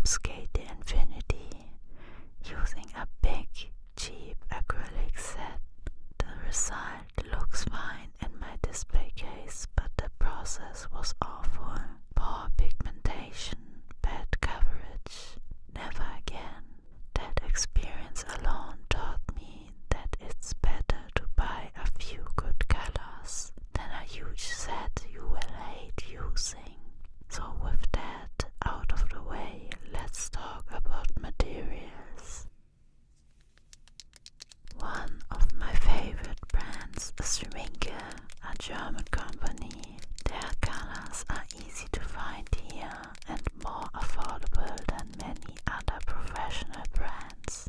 obfuscate the infinity using a big, cheap acrylic set. The result looks fine in my display case, but the process was awful. Poor pigmentation, bad coverage. Never again. That experience alone taught me that it's better to buy a few good colors than a huge set you will hate using. So with that out of the way, let's talk about materials. One of my favorite brands is Winke, a German company. Their colors are easy to find here and more affordable than many other professional brands.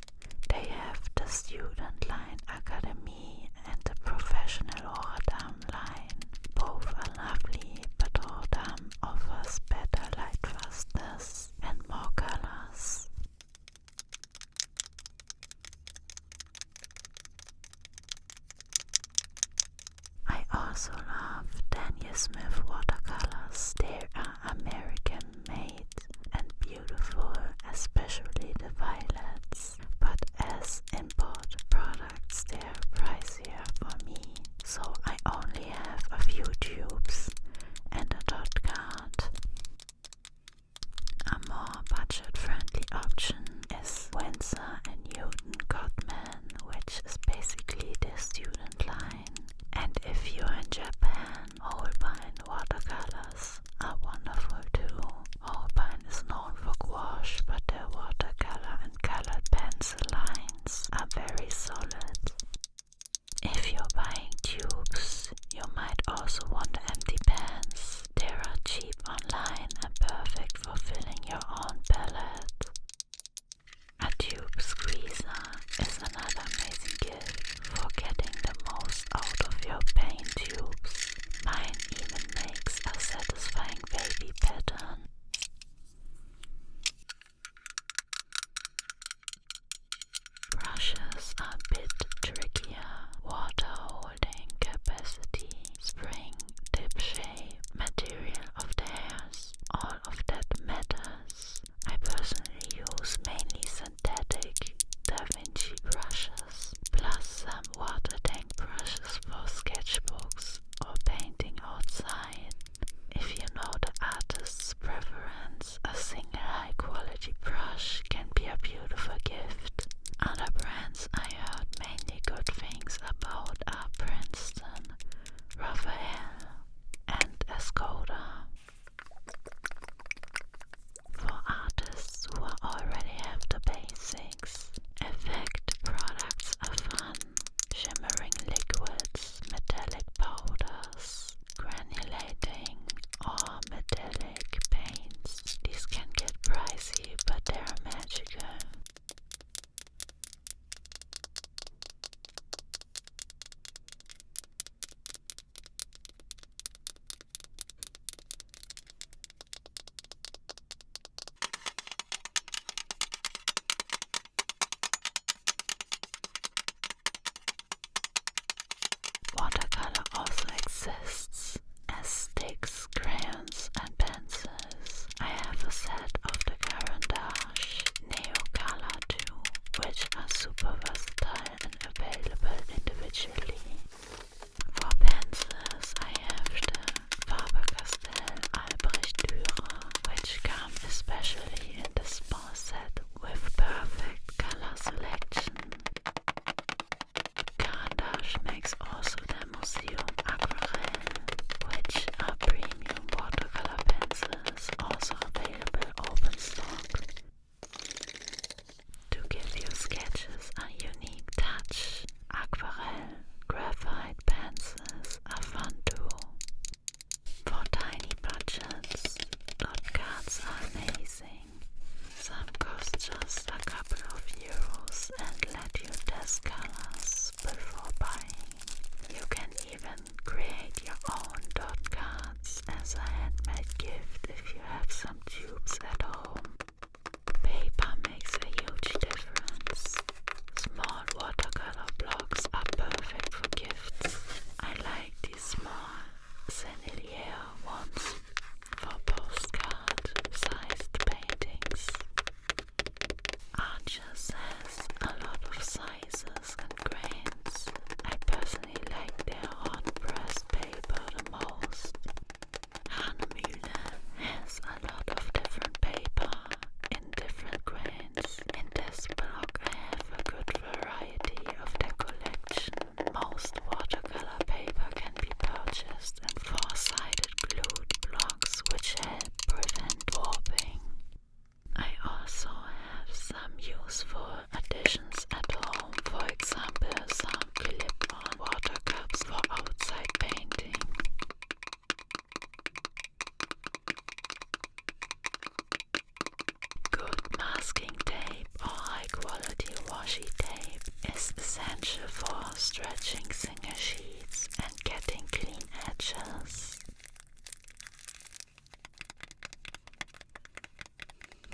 They have the Student Line Academy and the Professional Rotterdam line. Both are lovely, but Rotterdam offers better light fastness and more colors. I also love Daniel Smith watercolors. They are American made and beautiful, especially the violets, but as import products they are pricier for me, so I only have a few tubes and a dot card. A more budget-friendly option is Winsor & Newton Cotman, which is basically the Student Line. And if you're in Japan, Holbein watercolors are wonderful too. Holbein is known for gouache, but their watercolor and colored pencil lines are very solid. If you're buying tubes, you might also want empty pens. They are cheap online and perfect for filling your own palette. A tube squeezer is another amazing gift for getting the most out of your paint tubes. Mine even makes a satisfying baby pattern. Brushes are a bit trickier. Water holding capacity, spring, tip shape, material of the hairs, all of that matters. I personally use mainly synthetic Da Vinci brushes, plus some water tank brushes for sketchbooks or painting outside. If you know the artist's preference, a single high quality brush can be a beautiful gift. Other brands I heard mainly good things about are Princeton, Raphael and Escoda. For artists who already have the basics, effect products are fun. Shimmering liquids, metallic powders, granulating or metallic paints. These can get pricey, but they are magical. Watercolor also exists as sticks, crayons and pencils. I have a set of the Carandash Neocolor 2, which are super versatile and available individually. For pencils I have the Faber-Castell Albrecht Dürer, which come especially in the small set with perfect color selection. Carandash makes also the Museum Aquarelle, which are premium watercolor pencils, also available open stock. To give your sketches a unique touch, aquarelle graphite pencils are fun too. For tiny budgets, dot cards are amazing. Some cost just a couple of euros and let you test colors before buying. You can even create your own dot cards as a handmade gift if you have some tubes at home. Paper makes a huge difference. Small watercolor blocks are perfect for gifts. I like these small Sennelier ones for postcard-sized paintings. glazes and grains. I personally like their hot press paper the most. Has a lot of different paper in different grains. In this blog I have a good variety of their collection. Most watercolor paper can be purchased in 4-sided glued blocks which help prevent warping. I also have some useful additions at home, for example some clip-on water cups for outside painting. Good masking tape or high-quality washi tape is essential for stretching single sheets and getting clean edges.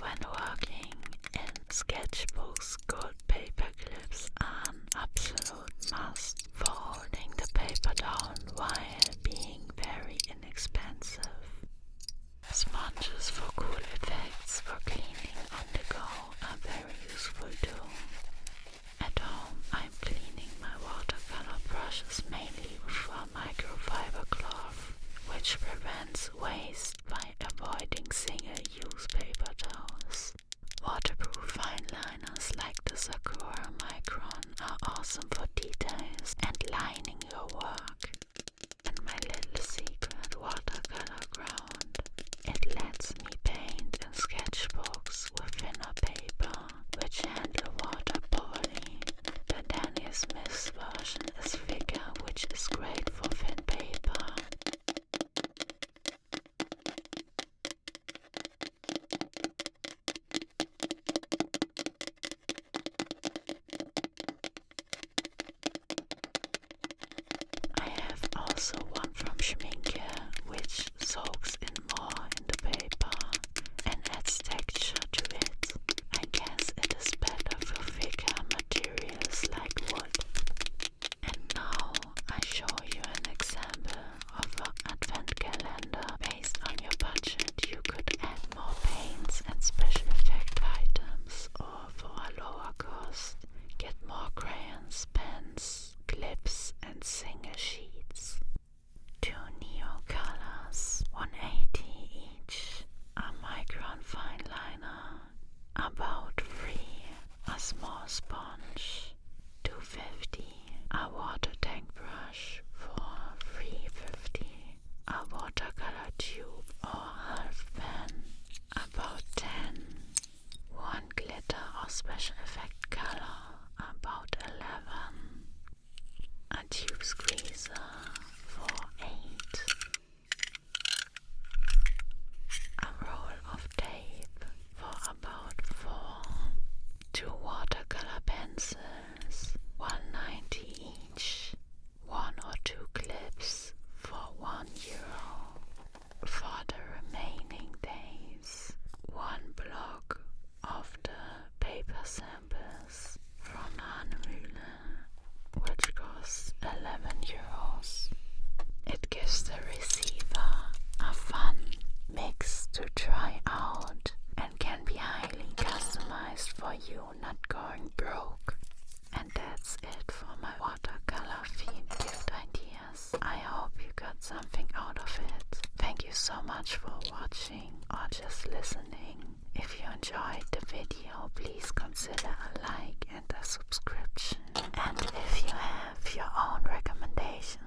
When working in sketchbooks, good paper clips are an absolute must for holding the paper down while being very inexpensive. Sponges for cool effects for cleaning on the go are very useful too. At home I'm cleaning my watercolor brushes mainly with a microfiber cloth, which prevents waste by avoiding single-use paper towels. Waterproof fine liners like the Sakura Micron are awesome for details and lining your work. And my little secret watercolor ground. It lets me paint in sketchbooks with thinner paper, which handle water poorly. The Daniel Smith version is thicker, which is great for thin paper. I have also one from Schminke, which soaks in more in the paper and adds texture to it. I guess it is better for thicker materials like wood. And now I show you an example of an Adventcalender. Based on your budget, you could add more paints and special effect items, or for a lower cost, get more crayons, pens, clips and single sheets. 2 Neo colors, 180 each. A micron fine liner, about 3. A small sponge, 250. A water tank brush for 350. A watercolor tube or half pen, about 10. 1 glitter or special effect color, about 11. A tube squeezer for 8. A roll of tape for about 4. 2 watercolor pencils, 190 each. 1 or 2 clips for €1. For the remaining days, 1 block of the paper samples from Hahnemühle, which costs €11. It gives the receiver a fun mix to try out and can be highly customized for you not going broke. And that's it for my watercolor themed gift ideas. I hope you got something out of it. Thank you so much for watching or just listening. If you enjoyed the video, please consider a like and a subscription. And if you have your own recommendations